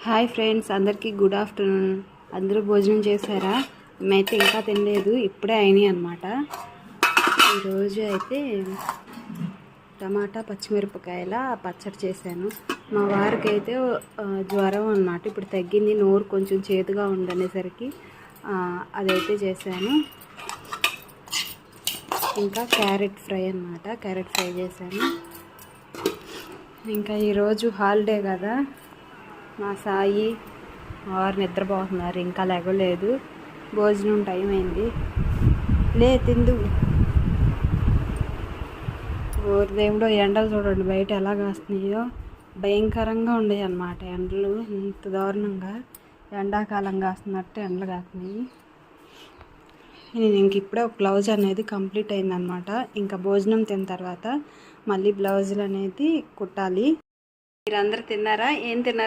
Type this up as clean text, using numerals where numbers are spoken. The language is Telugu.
హాయ్ ఫ్రెండ్స్, అందరికీ గుడ్ ఆఫ్టర్నూన్. అందరూ భోజనం చేశారా? మేమైతే ఇంకా తినలేదు, ఇప్పుడే అయినాయి అన్నమాట. ఈరోజు అయితే టమాటా పచ్చిమిరపకాయల పచ్చడి చేశాను. మా వారికి అయితే జ్వరం అన్నమాట, ఇప్పుడు తగ్గింది. నోరు కొంచెం చేదుగా ఉండనేసరికి అదైతే చేశాను. ఇంకా క్యారెట్ ఫ్రై అన్నమాట, క్యారెట్ ఫ్రై చేశాను. ఇంకా ఈరోజు హాలిడే కదా, మా సాయి వారు నిద్రపోతున్నారు, ఇంకా లేగలేదు. భోజనం టైం అయింది, లే తిందు. ఓరి దేవుడో, ఎండలు చూడండి బయట ఎలా కాస్తున్నాయో, భయంకరంగా ఉండేవి అన్నమాట ఎండలు. ఇంత దారుణంగా ఎండాకాలం కాస్తున్నట్టు ఎండలు కాస్తున్నాయి. నేను ఇంక ఇప్పుడే ఒక బ్లౌజ్ అనేది కంప్లీట్ అయిందనమాట. ఇంకా భోజనం తిన్న తర్వాత మళ్ళీ బ్లౌజులు అనేది కుట్టాలి. మీరందరూ తిన్నారా? ఏం తిన్నారా?